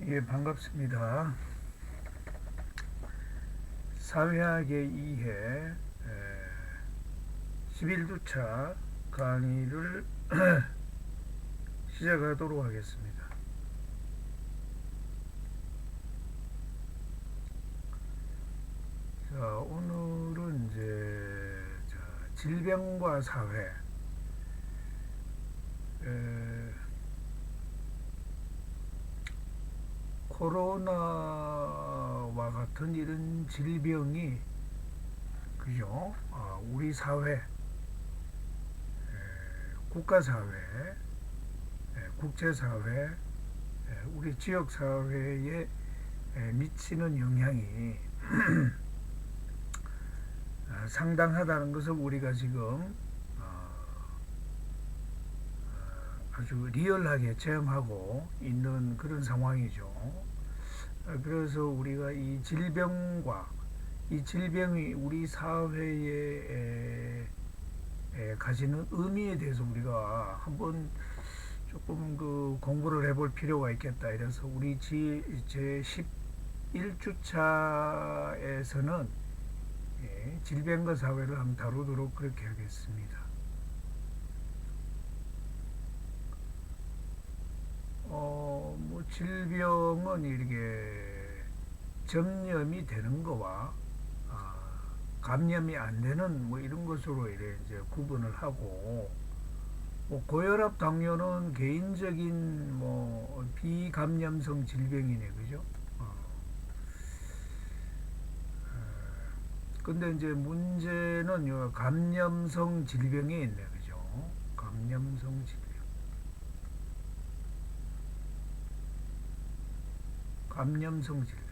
예, 반갑습니다. 사회학의 이해 11주차 강의를 시작하도록 하겠습니다. 자, 오늘은 이제 질병과 사회, 코로나와 같은 이런 질병이 그죠? 우리 사회, 국가사회, 국제사회, 우리 지역사회에 미치는 영향이 상당하다는 것을 우리가 지금 아주 리얼하게 체험하고 있는 그런 상황이죠. 그래서 우리가 이 질병과 이 질병이 우리 사회에 가지는 의미에 대해서 우리가 한번 조금 그 공부를 해볼 필요가 있겠다. 이래서 우리 제 11주차에서는 질병과 사회를 한번 다루도록 그렇게 하겠습니다. 뭐 질병은 이렇게 전염이 되는 거와 감염이 안 되는 뭐 이런 것으로 이제 구분을 하고, 뭐 고혈압 당뇨는 개인적인 뭐 비감염성 질병이네, 그죠? 근데 이제 문제는 요 감염성 질병에 있네, 그죠? 감염성 질병. 감염성 질병.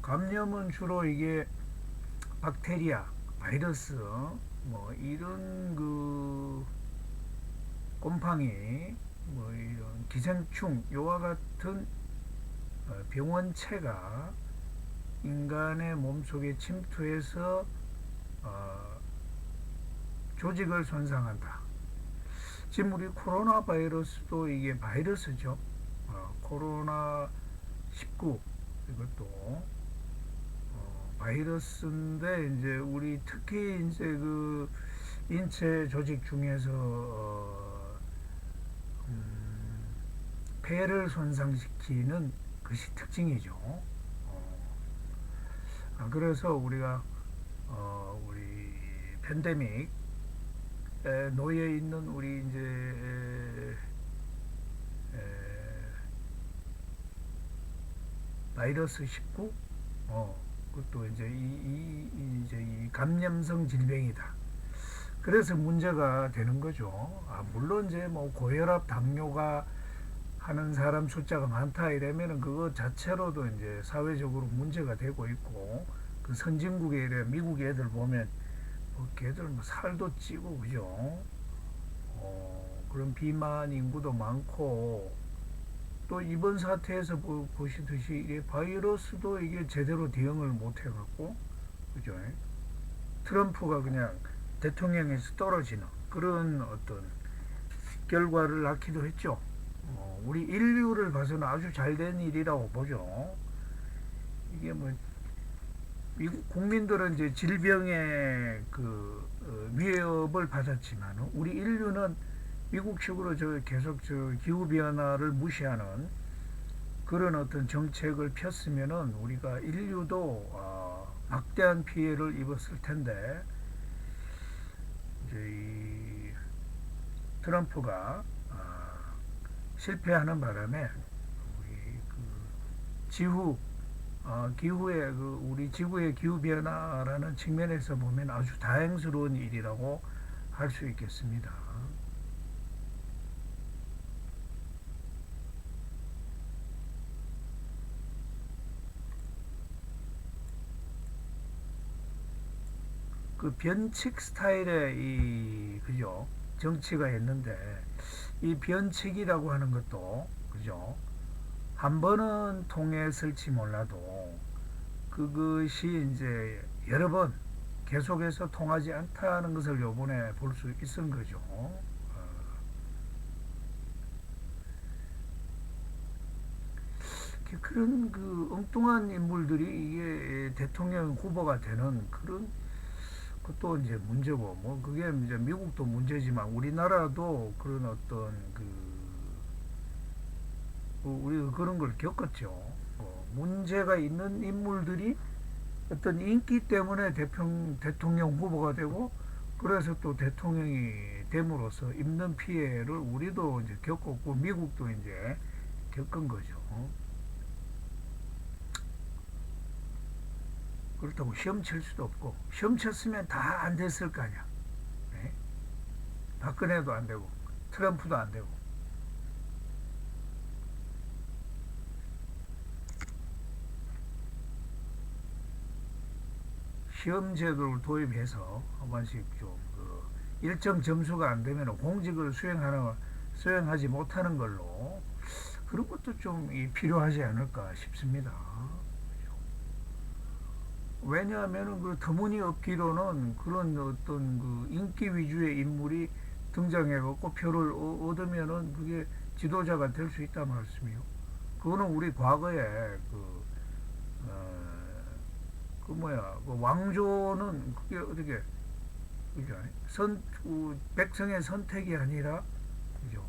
감염은 주로 이게 박테리아, 바이러스, 뭐 이런 그 곰팡이, 뭐 이런 기생충, 요와 같은 병원체가 인간의 몸속에 침투해서 조직을 손상한다. 지금 우리 코로나 바이러스도 이게 바이러스죠. 코로나 19 이것도 바이러스인데, 이제 우리 특히 이제 그 인체 조직 중에서 폐를 손상시키는 것이 특징이죠. 그래서 우리가 우리 팬데믹 놓여 있는 우리 이제 바이러스 19, 그것도 이제 이 감염성 질병이다. 그래서 문제가 되는 거죠. 물론 이제 뭐 고혈압, 당뇨가 하는 사람 숫자가 많다 이러면은 그거 자체로도 이제 사회적으로 문제가 되고 있고, 그 선진국에 미국 애들 보면 뭐 걔들 뭐 살도 찌고 그죠. 그런 비만 인구도 많고, 또 이번 사태에서 보시듯이 이게 바이러스도 이게 제대로 대응을 못 해갖고 그죠. 트럼프가 그냥 대통령에서 떨어지는 그런 어떤 결과를 낳기도 했죠. 우리 인류를 봐서는 아주 잘된 일이라고 보죠. 이게 뭐 미국 국민들은 이제 질병의 그 위협을 받았지만 우리 인류는 미국식으로 계속 기후 변화를 무시하는 그런 어떤 정책을 폈으면은 우리가 인류도 막대한 피해를 입었을 텐데, 이제 이 트럼프가 실패하는 바람에 우리 그 지후 기후의 그 우리 지구의 기후 변화라는 측면에서 보면 아주 다행스러운 일이라고 할 수 있겠습니다. 그 변칙 스타일의 이 그죠 정치가 있는데, 이 변칙이라고 하는 것도 그죠 한 번은 통했을지 몰라도 그것이 이제 여러 번 계속해서 통하지 않다는 것을 요번에 볼 수 있은 거죠. 그런 그 엉뚱한 인물들이 이게 대통령 후보가 되는 그런 것도 이제 문제고, 뭐 그게 이제 미국도 문제지만 우리나라도 그런 어떤 그 우리가 그런 걸 겪었죠. 문제가 있는 인물들이 어떤 인기 때문에 대통령 후보가 되고, 그래서 또 대통령이 됨으로써 입는 피해를 우리도 이제 겪었고 미국도 이제 겪은 거죠. 그렇다고 시험 칠 수도 없고, 시험 쳤으면 다 안 됐을 거 아니야. 네? 박근혜도 안 되고 트럼프도 안 되고. 시험 제도를 도입해서 한 번씩 좀그 일정 점수가 안 되면 공직을 수행하지 못하는 걸로, 그런 것도 좀 필요하지 않을까 싶습니다. 왜냐하면 그 터무니없기로는 그런 어떤 그 인기 위주의 인물이 등장해갖고 표를 얻으면은 그게 지도자가 될 수 있단 말씀이요. 그거는 우리 과거에 어, 그 뭐야 그 왕조는 그게 어떻게 그죠? 백성의 선택이 아니라 그죠?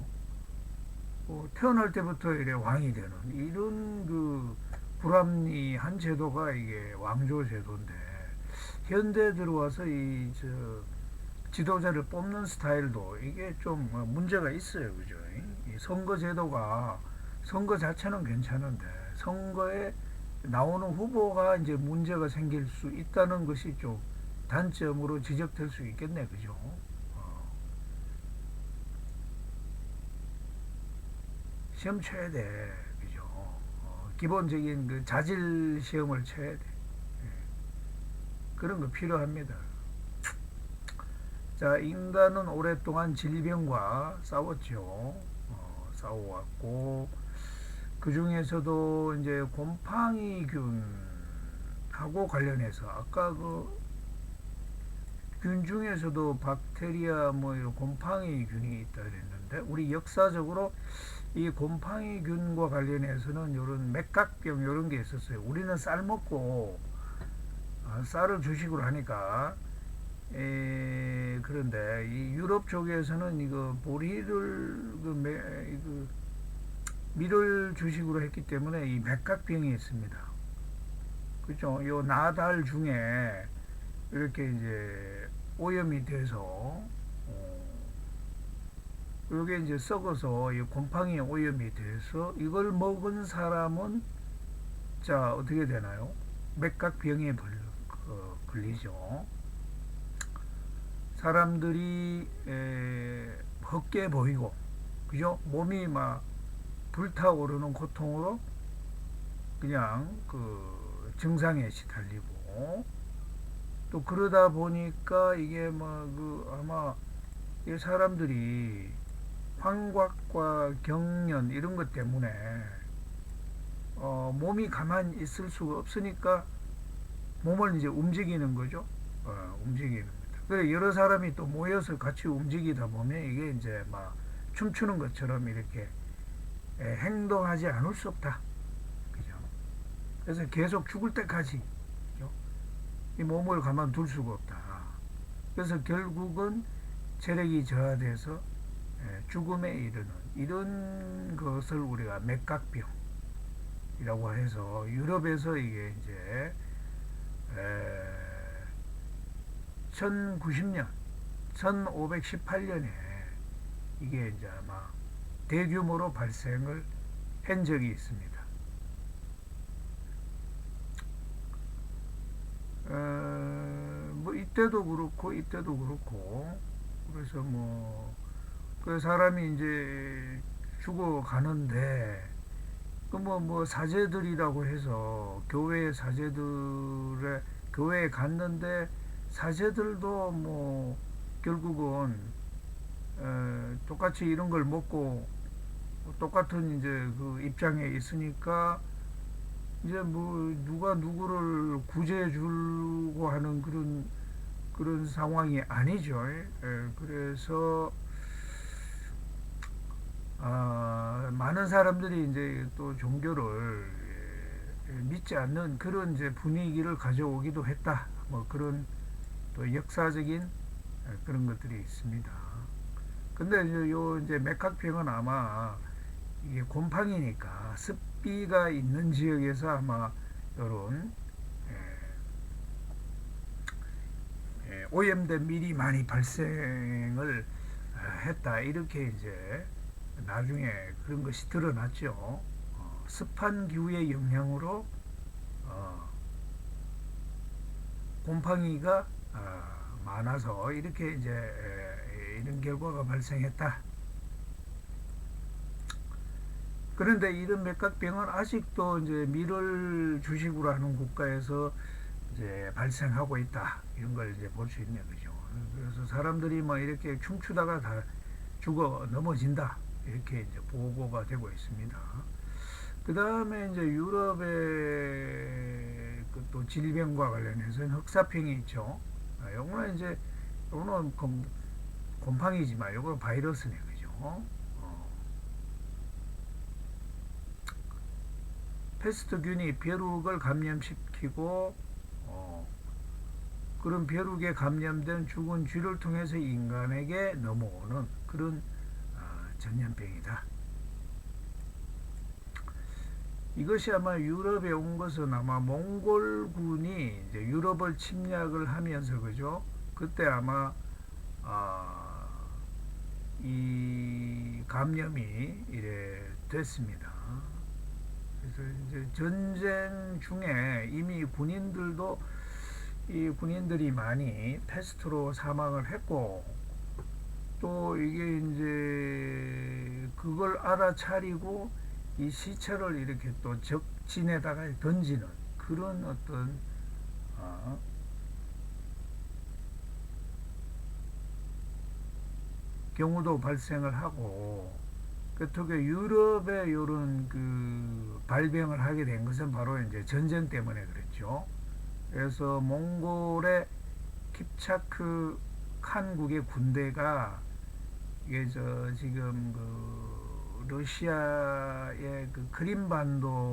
태어날 때부터 이래 왕이 되는 이런 그 불합리한 제도가 이게 왕조 제도인데, 현대 들어와서 이 지도자를 뽑는 스타일도 이게 좀 문제가 있어요, 그죠? 이 선거 제도가, 선거 자체는 괜찮은데 선거에 나오는 후보가 이제 문제가 생길 수 있다는 것이 좀 단점으로 지적될 수 있겠네, 그죠? 시험 쳐야 돼, 그죠? 기본적인 그 자질 시험을 쳐야 돼. 예, 그런 거 필요합니다. 자, 인간은 오랫동안 질병과 싸웠죠. 싸워왔고, 그 중에서도 이제 곰팡이균하고 관련해서 아까 그 균 중에서도 박테리아 뭐 이런 곰팡이균이 있다 그랬는데, 우리 역사적으로 이 곰팡이균과 관련해서는 이런 맥각병 이런 게 있었어요. 우리는 쌀 먹고 쌀을 주식으로 하니까, 그런데 이 유럽 쪽에서는 이거 보리를 밀을 주식으로 했기 때문에 이 맥각병이 있습니다. 그죠? 요 나달 중에 이렇게 이제 오염이 돼서 이게 이제 썩어서 이 곰팡이 오염이 돼서 이걸 먹은 사람은 자 어떻게 되나요? 맥각병에 걸리죠. 사람들이 헛게 보이고, 그죠? 몸이 막 불타오르는 고통으로 그냥 그 증상에 시달리고, 또 그러다 보니까 이게 뭐 그 아마 이 사람들이 환각과 경련 이런 것 때문에 몸이 가만히 있을 수가 없으니까 몸을 이제 움직이는 거죠. 움직이는 거죠. 그래 여러 사람이 또 모여서 같이 움직이다 보면 이게 이제 막 춤추는 것처럼 이렇게 행동하지 않을 수 없다. 그죠? 그래서 계속 죽을 때까지, 그죠? 이 몸을 가만둘 수가 없다. 그래서 결국은 체력이 저하돼서 죽음에 이르는 이런 것을 우리가 맥각병이라고 해서 유럽에서 이게 이제 1090년 1518년에 이게 이제 아마 대규모로 발생을 한 적이 있습니다. 뭐 이때도 그렇고 그래서 그 사람이 이제 죽어가는데 그 뭐 사제들이라고 해서 교회에 갔는데 사제들도 뭐 결국은 똑같이 이런 걸 먹고 똑같은 이제 그 입장에 있으니까 이제 뭐 누가 누구를 구제해 주고 하는 그런 상황이 아니죠. 그래서 많은 사람들이 이제 또 종교를 믿지 않는 그런 이제 분위기를 가져오기도 했다. 뭐 그런 또 역사적인 그런 것들이 있습니다. 근데 이제 맥학병은 아마 이게 곰팡이니까 습비가 있는 지역에서 아마 이런 오염된 밀이 많이 발생을 했다. 이렇게 이제 나중에 그런 것이 드러났죠. 습한 기후의 영향으로 곰팡이가 많아서 이렇게 이제 이런 결과가 발생했다. 그런데 이런 맥각병은 아직도 이제 밀을 주식으로 하는 국가에서 이제 발생하고 있다. 이런 걸 이제 볼 수 있는 거죠. 그래서 사람들이 뭐 이렇게 춤추다가 다 죽어 넘어진다. 이렇게 이제 보고가 되고 있습니다. 그 다음에 이제 유럽의 또 질병과 관련해서는 흑사병이 있죠. 요거는 이제 요거는 곰팡이지만 요거는 바이러스네, 그죠? 패스트균이 벼룩을 감염시키고 그런 벼룩에 감염된 죽은 쥐를 통해서 인간에게 넘어오는 그런 전염병이다. 이것이 아마 유럽에 온 것은 아마 몽골군이 이제 유럽을 침략을 하면서 그죠? 그때 아마 이 감염이 이래 됐습니다. 그래서 이제 전쟁 중에 이미 군인들이 많이 패스트로 사망을 했고 또 이게 이제 그걸 알아차리고 이 시체를 이렇게 또 적진에다가 던지는 그런 어떤 경우도 발생을 하고 특히 유럽에 이런 그 발병을 하게 된 것은 바로 이제 전쟁 때문에 그랬죠. 그래서 몽골의 킵차크 칸국의 군대가 이게 지금 그 러시아의 그 크림반도를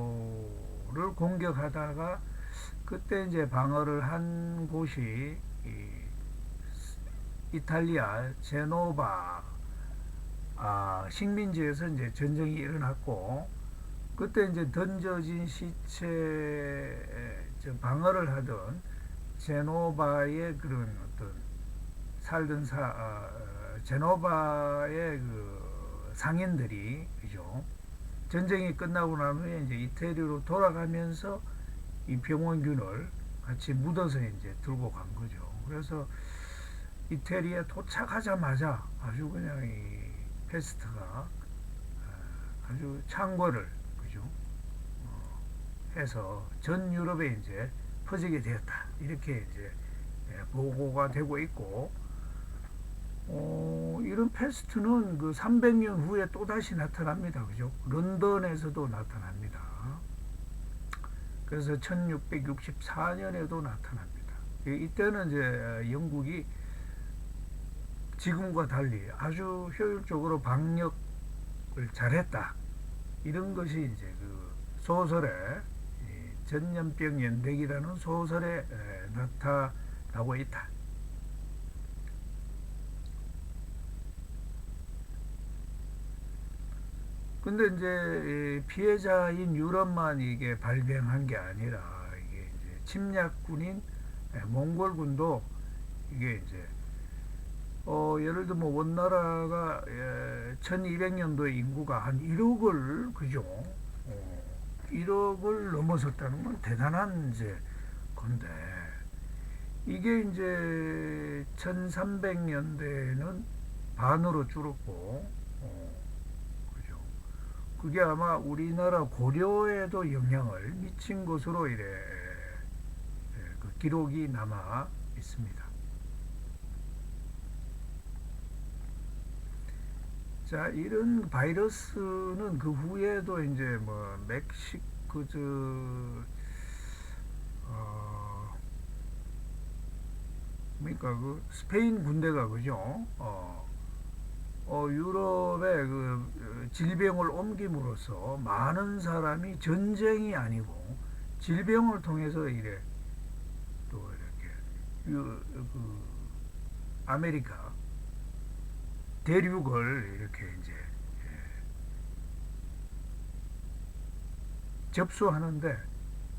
공격하다가 그때 이제 방어를 한 곳이 이탈리아 제노바 식민지에서 이제 전쟁이 일어났고 그때 이제 던져진 시체 방어를 하던 제노바의 그런 어떤 살던 제노바의 그 상인들이 그죠 전쟁이 끝나고 난 후에 이제 이태리로 돌아가면서 이 병원균을 같이 묻어서 이제 들고 간 거죠. 그래서 이태리에 도착하자마자 아주 그냥 이 패스트가 아주 창궐을 그죠 해서 전 유럽에 이제 퍼지게 되었다. 이렇게 이제 보고가 되고 있고 이런 패스트는 그 300년 후에 또 다시 나타납니다. 그죠? 런던에서도 나타납니다. 그래서 1664년에도 나타납니다. 이때는 이제 영국이 지금과 달리 아주 효율적으로 방역을 잘했다. 이런 것이 이제 그 소설의 전염병 연대기라는 소설에 나타나고 있다. 근데 이제 피해자인 유럽만 이게 발병한 게 아니라 이게 이제 침략군인 몽골군도 이게 이제 예를 들면 뭐 원나라가 1200년도에 인구가 한 1억을 그죠? 1억을 넘어섰다는 건 대단한 이제 건데 이게 이제 1300년대에는 반으로 줄었고 그죠? 그게 아마 우리나라 고려에도 영향을 미친 것으로 이래 그 기록이 남아 있습니다. 자, 이런 바이러스는 그 후에도 이제 뭐 멕시코 그러니까 그 스페인 군대가 그죠? 유럽에 그 질병을 옮김으로써 많은 사람이 전쟁이 아니고 질병을 통해서 이래 또 이렇게 그 아메리카 대륙을 이렇게 이제 접수하는데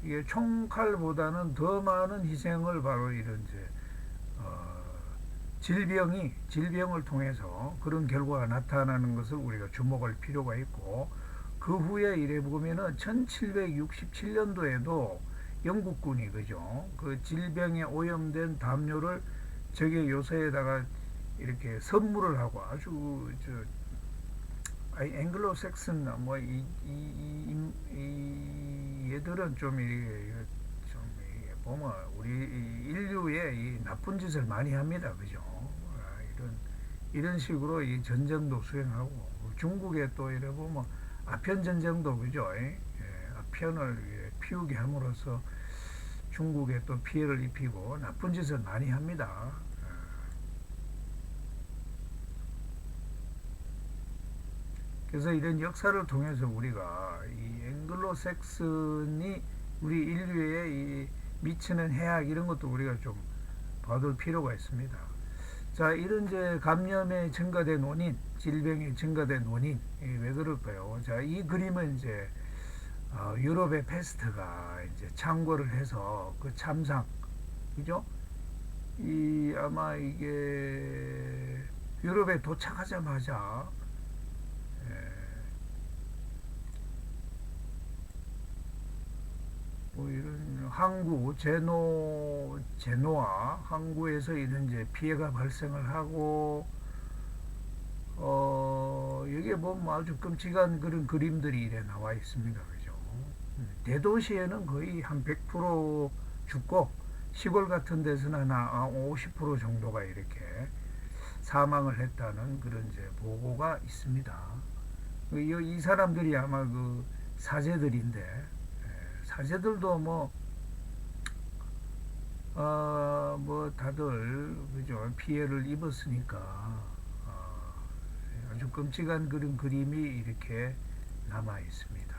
이게 총칼보다는 더 많은 희생을 바로 이런 이제 어, 질병을 통해서 그런 결과가 나타나는 것을 우리가 주목할 필요가 있고, 그 후에 이래 보면은 1767년도에도 영국군이 그죠, 그 질병에 오염된 담요를 적의 요새에다가 이렇게 선물을 하고 아주 저 앵글로 섹슨 뭐이 얘들은 좀 이게 좀 이게 보면 우리 인류의 이 나쁜 짓을 많이 합니다, 그죠? 이런 식으로 이 전쟁도 수행하고, 중국에 또 이래 보면 아편 전쟁도 그죠? 아편을 피우게 함으로써 중국에 또 피해를 입히고 나쁜 짓을 많이 합니다. 그래서 이런 역사를 통해서 우리가 이 앵글로 섹슨이 우리 인류에 이 미치는 해악 이런 것도 우리가 좀 봐둘 필요가 있습니다. 자, 이런 이제 감염의 증가된 원인, 질병의 증가된 원인, 왜 그럴까요? 자, 이 그림은 이제 유럽의 패스트가 이제 창궐을 해서 그 참상, 그죠? 이 아마 이게 유럽에 도착하자마자 뭐 이런 항구 제노아 항구에서 이런 이제 피해가 발생을 하고, 여기에 보면 아주 끔찍한 그런 그림들이 이래 나와 있습니다, 그죠? 대도시에는 거의 한 100% 죽고, 시골 같은 데서는 한 50% 정도가 이렇게 사망을 했다는 그런 이제 보고가 있습니다. 이 사람들이 아마 그 사제들인데, 사제들도 뭐 다들 그죠, 피해를 입었으니까 아주 끔찍한 그런 그림이 이렇게 남아 있습니다.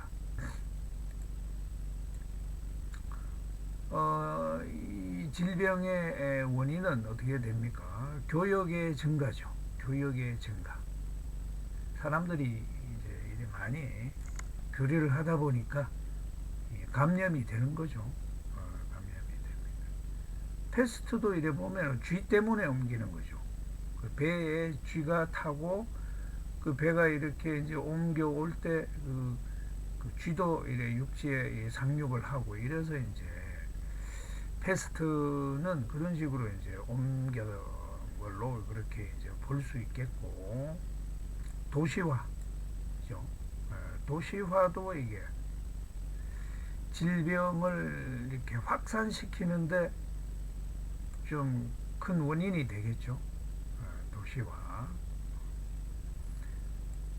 이 질병의 원인은 어떻게 됩니까? 교역의 증가죠. 교역의 증가. 사람들이 이제 이래 많이 교류를 하다 보니까 감염이 되는 거죠. 감염이 됩니다. 패스트도 이래 보면 쥐 때문에 옮기는 거죠. 그 배에 쥐가 타고 그 배가 이렇게 이제 옮겨올 때 그 쥐도 이래 육지에 상륙을 하고 이래서 이제 패스트는 그런 식으로 이제 옮겨온 걸로 그렇게 이제 볼 수 있겠고, 도시화, 그죠? 도시화도 이게 질병을 이렇게 확산시키는데 좀 큰 원인이 되겠죠. 도시화.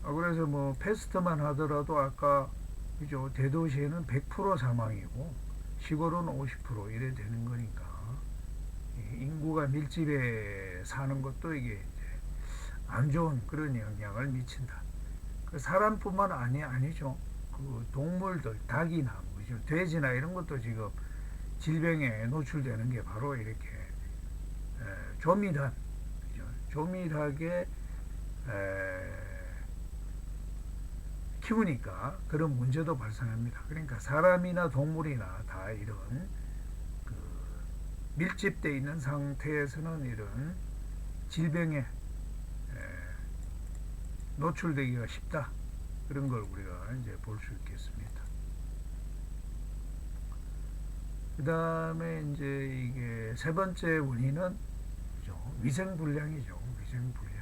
그래서 뭐 패스트만 하더라도 아까 그죠, 대도시에는 100% 사망이고 시골은 50% 이래 되는 거니까 인구가 밀집해 사는 것도 이게 이제 안 좋은 그런 영향을 미친다. 그 사람뿐만 아니죠. 그 동물들, 닭이나 뭐죠, 돼지나 이런 것도 지금 질병에 노출되는 게 바로 이렇게 조밀한, 그죠? 조밀하게 키우니까 그런 문제도 발생합니다. 그러니까 사람이나 동물이나 다 이런 그 밀집되어 있는 상태에서는 이런 질병에 노출되기가 쉽다. 그런 걸 우리가 이제 볼 수 있겠습니다. 그 다음에 이제 이게 세 번째 원인은 위생 불량이죠. 위생 불량.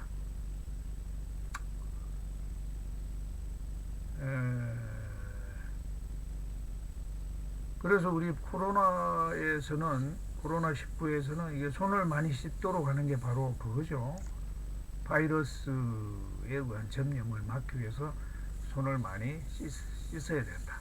그래서 우리 코로나19에서는 이게 손을 많이 씻도록 하는 게 바로 그거죠. 바이러스에 의한 전염을 막기 위해서 손을 많이 씻어야 된다.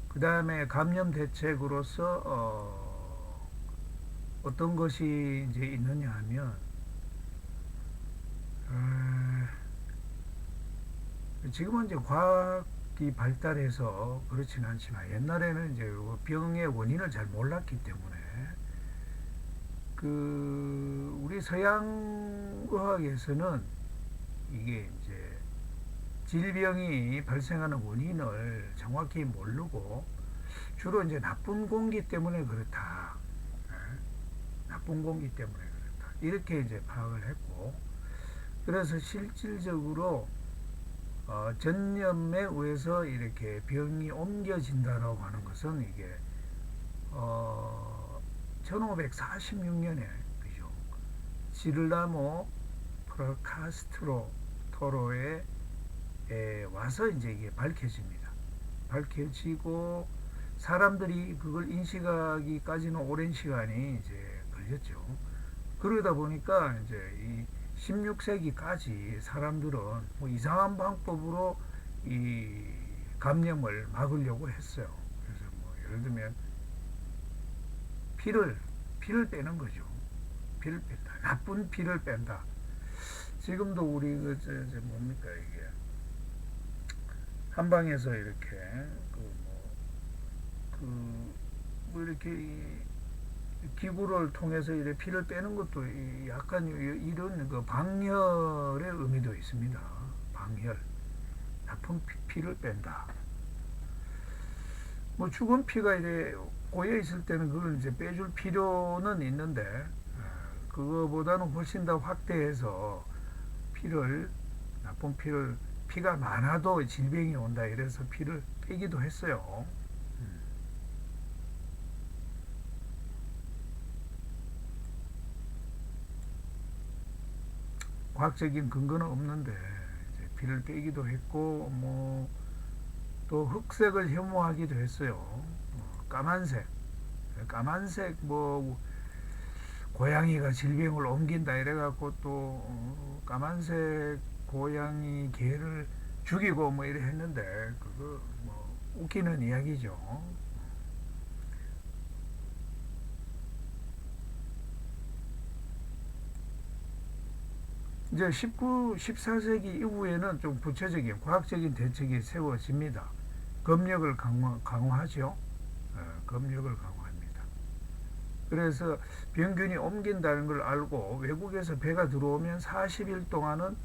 그 다음에 감염 대책으로서 어떤 것이 이제 있느냐 하면, 지금은 이제 과학이 발달해서 그렇지는 않지만 옛날에는 이제 병의 원인을 잘 몰랐기 때문에 우리 서양 의학에서는 이게 이제 질병이 발생하는 원인을 정확히 모르고 주로 이제 나쁜 공기 때문에 그렇다. 나쁜 공기 때문에 그렇다. 이렇게 이제 파악을 했고, 그래서 실질적으로 전염에 의해서 이렇게 병이 옮겨진다라고 하는 것은 이게 1546년에 그죠? 지르라모 프라카스트로 토로에 와서 이제 이게 밝혀집니다. 밝혀지고 사람들이 그걸 인식하기까지는 오랜 시간이 이제 걸렸죠. 그러다 보니까 이제 이 16세기까지 사람들은 뭐 이상한 방법으로 이 감염을 막으려고 했어요. 그래서 뭐 예를 들면 피를 빼는 거죠. 피를 뺀다. 나쁜 피를 뺀다. 지금도 우리 뭡니까 이게 한방에서 이렇게 뭐 이렇게 기구를 통해서 이렇게 피를 빼는 것도 약간 이런 그 방혈의 의미도 있습니다. 방혈. 나쁜 피를 뺀다. 뭐 죽은 피가 이제 고여 있을 때는 그걸 이제 빼줄 필요는 있는데, 그거보다는 훨씬 더 확대해서 나쁜 피가 많아도 질병이 온다 이래서 피를 빼기도 했어요. 과학적인 근거는 없는데 이제 피를 빼기도 했고, 뭐 또 흑색을 혐오하기도 했어요. 까만색 뭐 고양이가 질병을 옮긴다 이래갖고 또 까만색 고양이 개를 죽이고 뭐 이래 했는데 그거 뭐 웃기는 이야기죠. 이제 14세기 이후에는 좀 구체적인 과학적인 대책이 세워집니다. 검역을 강화하죠. 검역을 강화합니다. 그래서 병균이 옮긴다는 걸 알고 외국에서 배가 들어오면 40일 동안은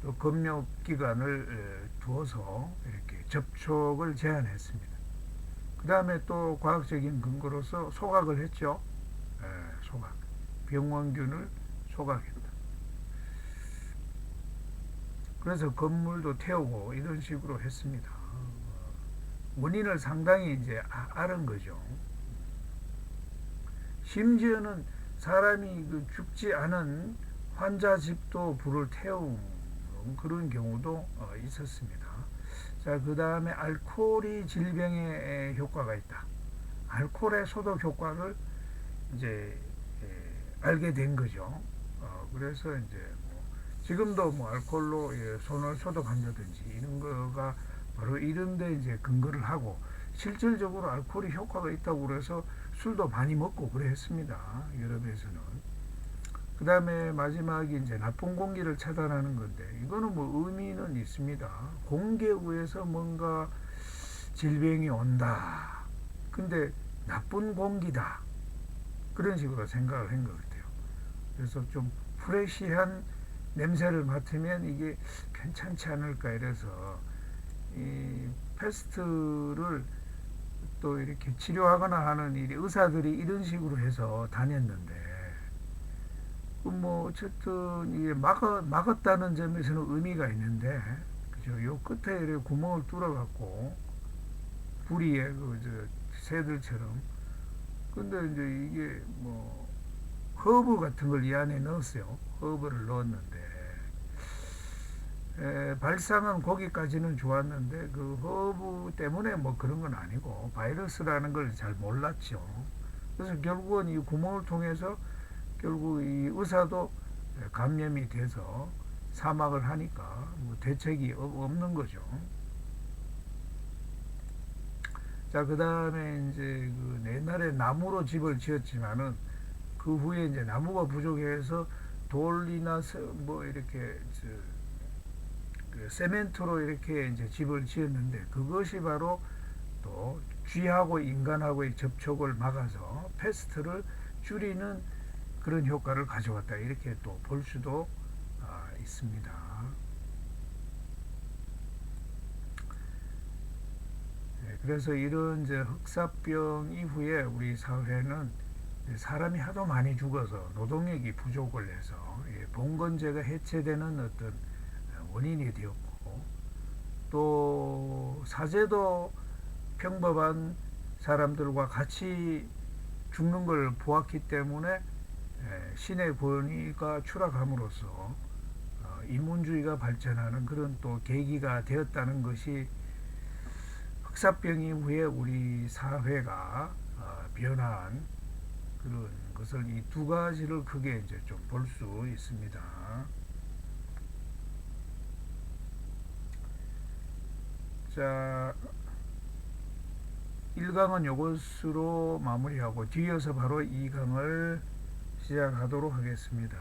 또 검역 기간을 두어서 이렇게 접촉을 제한했습니다. 그 다음에 또 과학적인 근거로서 소각을 했죠. 소각. 병원균을 소각했다. 그래서 건물도 태우고 이런 식으로 했습니다. 원인을 상당히 이제 알은 거죠. 심지어는 사람이 죽지 않은 환자 집도 불을 태우는 그런 경우도 있었습니다. 자, 그 다음에 알코올이 질병에 효과가 있다. 알코올의 소독 효과를 이제 알게 된 거죠. 그래서 이제 지금도 뭐 알코올로 손을 소독한다든지 이런 거가 바로 이런데 이제 근거를 하고, 실질적으로 알코올이 효과가 있다고 그래서 술도 많이 먹고 그래 했습니다. 유럽에서는. 그 다음에 마지막이 이제 나쁜 공기를 차단하는 건데, 이거는 뭐 의미는 있습니다. 공기에 의해서 뭔가 질병이 온다. 근데 나쁜 공기다. 그런 식으로 생각을 한 것 같아요. 그래서 좀 프레시한 냄새를 맡으면 이게 괜찮지 않을까 이래서 이 패스트를 또 이렇게 치료하거나 하는 일이 의사들이 이런 식으로 해서 다녔는데, 뭐 어쨌든 이게 막았다는 점에서는 의미가 있는데, 그죠? 요 끝에 이렇게 구멍을 뚫어갖고 부리에 새들처럼. 근데 이제 이게 뭐 허브 같은 걸 이 안에 넣었어요. 허브를 넣었는데 발상은 거기까지는 좋았는데 그 허브 때문에 뭐 그런 건 아니고 바이러스라는 걸 잘 몰랐죠. 그래서 결국은 이 구멍을 통해서 결국 이 의사도 감염이 돼서 사망을 하니까 뭐 대책이 없는 거죠. 자, 그 다음에 이제 그 옛날에 나무로 집을 지었지만은 그 후에 이제 나무가 부족해서 돌이나 뭐 이렇게 그 세멘트로 이렇게 이제 집을 지었는데, 그것이 바로 또 쥐하고 인간하고의 접촉을 막아서 패스트를 줄이는 그런 효과를 가져왔다, 이렇게 또 볼 수도 있습니다. 네, 그래서 이런 이제 흑사병 이후에 우리 사회는 사람이 하도 많이 죽어서 노동력이 부족을 해서 봉건제가 해체되는 어떤 원인이 되었고, 또 사제도 평범한 사람들과 같이 죽는 걸 보았기 때문에 신의 권위가 추락함으로써 인문주의가 발전하는 그런 또 계기가 되었다는 것이 흑사병 이후에 우리 사회가 변화한 그런 것을, 이 두 가지를 크게 이제 좀 볼 수 있습니다. 자, 1강은 이것으로 마무리하고 뒤이어서 바로 2강을 시작하도록 하겠습니다.